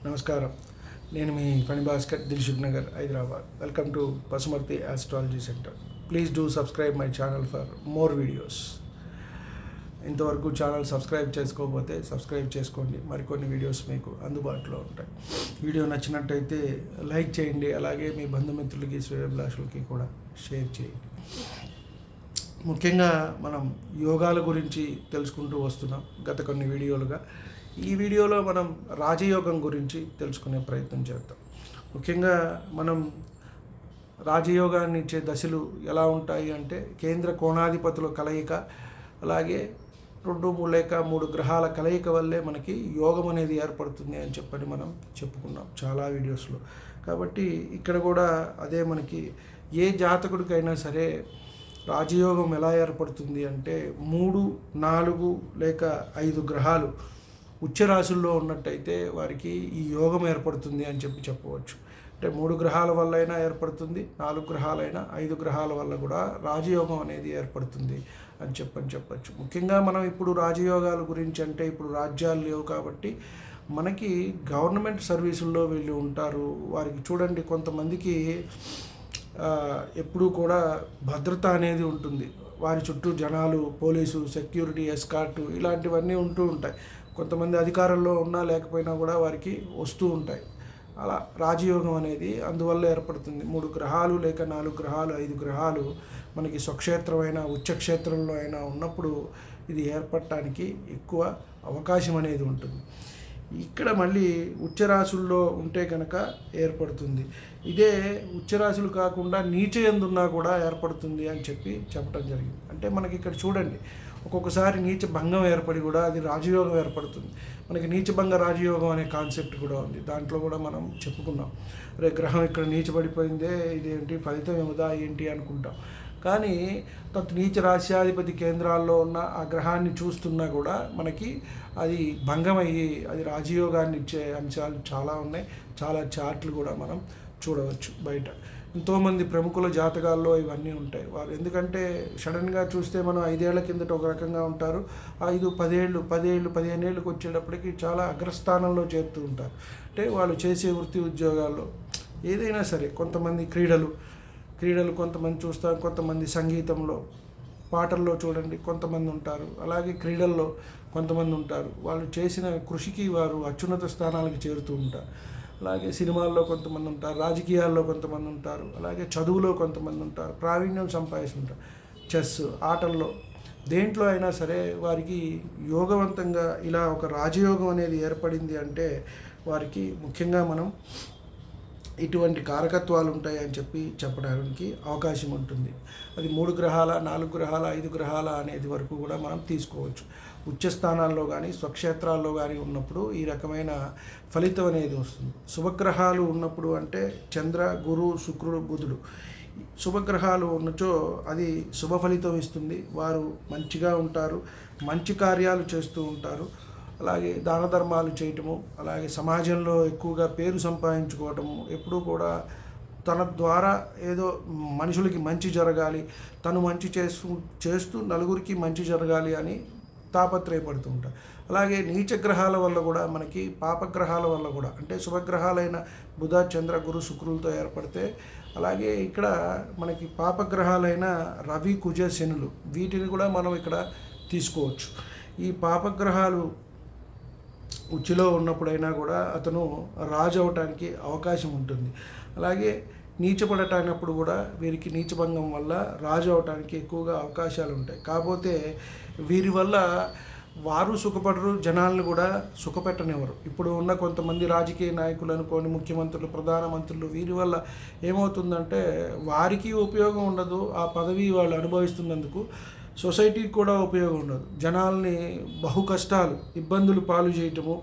నమస్కారం. నేను మీ Phani Bhaskar, Dilsukh Nagar, Hyderabad. Welcome to Pasumarthi astrology centre. Please do subscribe my channel for more videos. ఇంతవరకు ఛానల్ సబ్స్క్రైబ్ చేసుకోకపోతే సబ్స్క్రైబ్ చేసుకోండి. మరికొన్ని వీడియోస్ మీకు అందుబాటులో ఉంటాయి. వీడియో నచ్చినట్టయితే లైక్ చేయండి. అలాగే మీ బంధుమిత్రులకి, శ్రేయోభిలాషులకి కూడా షేర్ చేయండి. ముఖ్యంగా మనం యోగాల గురించి తెలుసుకుంటూ వస్తున్నాం గత కొన్ని వీడియోలుగా. ఈ వీడియోలో మనం రాజయోగం గురించి తెలుసుకునే ప్రయత్నం చేద్దాం. ముఖ్యంగా మనం రాజయోగాన్ని ఇచ్చే దశలు ఎలా ఉంటాయి అంటే, కేంద్ర కోణాధిపతుల కలయిక, అలాగే 2 లేక 3 గ్రహాల కలయిక వల్లే మనకి యోగం అనేది ఏర్పడుతుంది అని చెప్పని మనం చెప్పుకున్నాం చాలా వీడియోస్లో. కాబట్టి ఇక్కడ కూడా అదే మనకి ఏ జాతకుడికైనా సరే రాజయోగం ఎలా ఏర్పడుతుంది అంటే, 3, 4 లేక 5 గ్రహాలు ఉచ్చరాశుల్లో ఉన్నట్టయితే వారికి ఈ యోగం ఏర్పడుతుంది అని చెప్పవచ్చు. అంటే 3 గ్రహాల వల్ల అయినా ఏర్పడుతుంది, 4 గ్రహాలైనా, 5 గ్రహాల వల్ల కూడా రాజయోగం అనేది ఏర్పడుతుంది అని చెప్పచ్చు. ముఖ్యంగా మనం ఇప్పుడు రాజయోగాల గురించి అంటే, ఇప్పుడు రాజ్యాలు లేవు కాబట్టి మనకి గవర్నమెంట్ సర్వీసుల్లో వీళ్ళు ఉంటారు. వారికి చూడండి, కొంతమందికి ఎప్పుడూ కూడా భద్రత అనేది ఉంటుంది. వారి చుట్టూ జనాలు, పోలీసు, సెక్యూరిటీ, ఎస్కార్టు ఇలాంటివన్నీ ఉంటూ ఉంటాయి. కొంతమంది అధికారంలో ఉన్నా లేకపోయినా కూడా వారికి వస్తూ ఉంటాయి. అలా రాజయోగం అనేది అందువల్ల ఏర్పడుతుంది. 3 గ్రహాలు లేక 4 గ్రహాలు, 5 గ్రహాలు మనకి స్వక్షేత్రమైన, ఉచ్చక్షేత్రంలో అయినా ఉన్నప్పుడు ఇది ఏర్పడటానికి ఎక్కువ అవకాశం అనేది ఉంటుంది. ఇక్కడ మళ్ళీ ఉచ్చరాశుల్లో ఉంటే కనుక ఏర్పడుతుంది. ఇదే ఉచ్చరాశులు కాకుండా నీచయందున్నా కూడా ఏర్పడుతుంది అని చెప్పడం జరిగింది. అంటే మనకి ఇక్కడ చూడండి, ఒక్కొక్కసారి నీచ భంగం ఏర్పడి కూడా అది రాజయోగం ఏర్పడుతుంది. మనకి నీచభంగ రాజయోగం అనే కాన్సెప్ట్ కూడా ఉంది. దాంట్లో కూడా మనం చెప్పుకున్నాం, రే గ్రహం ఇక్కడ నీచబడిపోయిందే, ఇదేంటి ఫలితం ఏమిదా ఏంటి అనుకుంటాం. కానీ నీచ రాశ్యాధిపతి కేంద్రాల్లో ఉన్న ఆ గ్రహాన్ని చూస్తున్నా కూడా మనకి అది భంగమయ్యి అది రాజయోగాన్ని ఇచ్చే అంశాలు చాలా ఉన్నాయి. చాలా చార్ట్లు కూడా మనం చూడవచ్చు బయట. ఎంతోమంది ప్రముఖుల జాతకాల్లో ఇవన్నీ ఉంటాయి. వారు ఎందుకంటే సడన్గా చూస్తే మనం 5 ఏళ్ల కిందట ఒక రకంగా ఉంటారు, 5, 10 ఏళ్ళు, 15 ఏళ్ళకి వచ్చేటప్పటికి చాలా అగ్రస్థానంలో చేరుతూ ఉంటారు. అంటే వాళ్ళు చేసే వృత్తి ఉద్యోగాల్లో ఏదైనా సరే, కొంతమంది క్రీడలు కొంతమంది చూస్తారు, కొంతమంది సంగీతంలో, పాటల్లో చూడండి కొంతమంది ఉంటారు, అలాగే క్రీడల్లో కొంతమంది ఉంటారు. వాళ్ళు చేసిన కృషికి వారు అత్యున్నత స్థానాలకు చేరుతూ ఉంటారు. అలాగే సినిమాల్లో కొంతమంది ఉంటారు, రాజకీయాల్లో కొంతమంది ఉంటారు, అలాగే చదువులో కొంతమంది ఉంటారు, ప్రావీణ్యం సంపాదిస్తుంటారు, చెస్ ఆటల్లో, దేంట్లో అయినా సరే వారికి యోగవంతంగా ఇలా ఒక రాజయోగం అనేది ఏర్పడింది అంటే వారికి ముఖ్యంగా మనం ఇటువంటి కారకత్వాలు ఉంటాయని చెప్పడానికి అవకాశం ఉంటుంది. అది 3 గ్రహాల, 4 గ్రహాల, 5 గ్రహాల అనేది వరకు కూడా మనం తీసుకోవచ్చు. ఉచ్చస్థానాల్లో కానీ, స్వక్షేత్రాల్లో కానీ ఉన్నప్పుడు ఈ రకమైన ఫలితం అనేది వస్తుంది. శుభగ్రహాలు ఉన్నప్పుడు అంటే చంద్ర, గురు, శుక్రుడు, బుధుడు, శుభగ్రహాలు ఉన్నచో అది శుభ ఫలితం ఇస్తుంది. వారు మంచిగా ఉంటారు, మంచి కార్యాలు చేస్తూ ఉంటారు. అలాగే దాన ధర్మాలు చేయటము, అలాగే సమాజంలో ఎక్కువగా పేరు సంపాదించుకోవటము, ఎప్పుడూ కూడా తన ద్వారా ఏదో మనుషులకి మంచి జరగాలి, తను మంచి చేస్తూ నలుగురికి మంచి జరగాలి అని తాపత్రయపడుతూ ఉంటారు. అలాగే నీచగ్రహాల వల్ల కూడా మనకి, పాపగ్రహాల వల్ల కూడా, అంటే శుభగ్రహాలైన బుధ, చంద్ర, గురు, శుక్రులతో ఏర్పడితే, అలాగే ఇక్కడ మనకి పాపగ్రహాలైన రవి, కుజ, శనులు, వీటిని కూడా మనం ఇక్కడ తీసుకోవచ్చు. ఈ పాపగ్రహాలు ఉచ్చులో ఉన్నప్పుడైనా కూడా అతను రాజు అవటానికి అవకాశం ఉంటుంది. అలాగే నీచపడటానప్పుడు కూడా వీరికి నీచభంగం వల్ల రాజు అవటానికి ఎక్కువగా అవకాశాలు ఉంటాయి. కాకపోతే వీరి వల్ల వారు సుఖపడరు, జనాలను కూడా సుఖపెట్టనివ్వరు. ఇప్పుడు ఉన్న కొంతమంది రాజకీయ నాయకులు అనుకోని, ముఖ్యమంత్రులు, ప్రధానమంత్రులు, వీరి వల్ల ఏమవుతుందంటే వారికి ఉపయోగం ఉండదు. ఆ పదవి వాళ్ళు అనుభవిస్తున్నందుకు సొసైటీకి కూడా ఉపయోగం ఉండదు. జనాల్ని బహు కష్టాలు, ఇబ్బందులు పాలు చేయటము,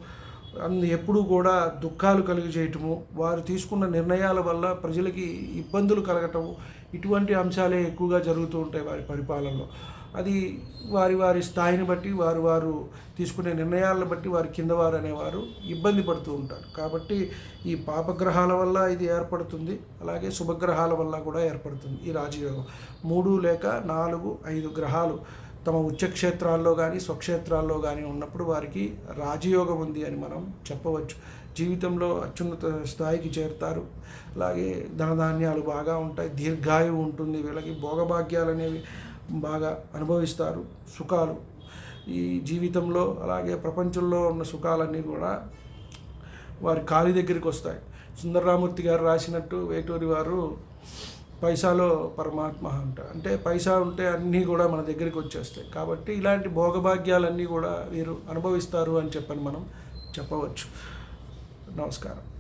ఎప్పుడూ కూడా దుఃఖాలు కలిగజేయటము, వారు తీసుకున్న నిర్ణయాల వల్ల ప్రజలకి ఇబ్బందులు కలగటము, ఇటువంటి అంశాలే ఎక్కువగా జరుగుతూ ఉంటాయి వారి పరిపాలనలో. అది వారి స్థాయిని బట్టి, వారు తీసుకునే నిర్ణయాలను బట్టి వారి కింద వారు అనేవారు ఇబ్బంది పడుతూ ఉంటారు. కాబట్టి ఈ పాపగ్రహాల వల్ల ఇది ఏర్పడుతుంది, అలాగే శుభగ్రహాల వల్ల కూడా ఏర్పడుతుంది ఈ రాజయోగం. 3 లేక 4, 5 గ్రహాలు తమ ఉచ్చక్షేత్రాల్లో కానీ, స్వక్షేత్రాల్లో కానీ ఉన్నప్పుడు వారికి రాజయోగం ఉంది అని మనం చెప్పవచ్చు. జీవితంలో అత్యున్నత స్థాయికి చేరుతారు. అలాగే ధనధాన్యాలు బాగా ఉంటాయి, దీర్ఘాయువు ఉంటుంది, వీళ్ళకి భోగభాగ్యాలు అనేవి బాగా అనుభవిస్తారు. సుఖాలు ఈ జీవితంలో అలాగే ప్రపంచంలో ఉన్న సుఖాలన్నీ కూడా వారి కాలి దగ్గరికి వస్తాయి. సుందరరామూర్తి గారు రాసినట్టు వేటూరి వారు పైసాలో పరమాత్మ అంటారు. అంటే పైసా ఉంటే అన్నీ కూడా మన దగ్గరికి వచ్చేస్తాయి. కాబట్టి ఇలాంటి భోగభాగ్యాలన్నీ కూడా వీరు అనుభవిస్తారు అని చెప్పని మనం చెప్పవచ్చు. నమస్కారం.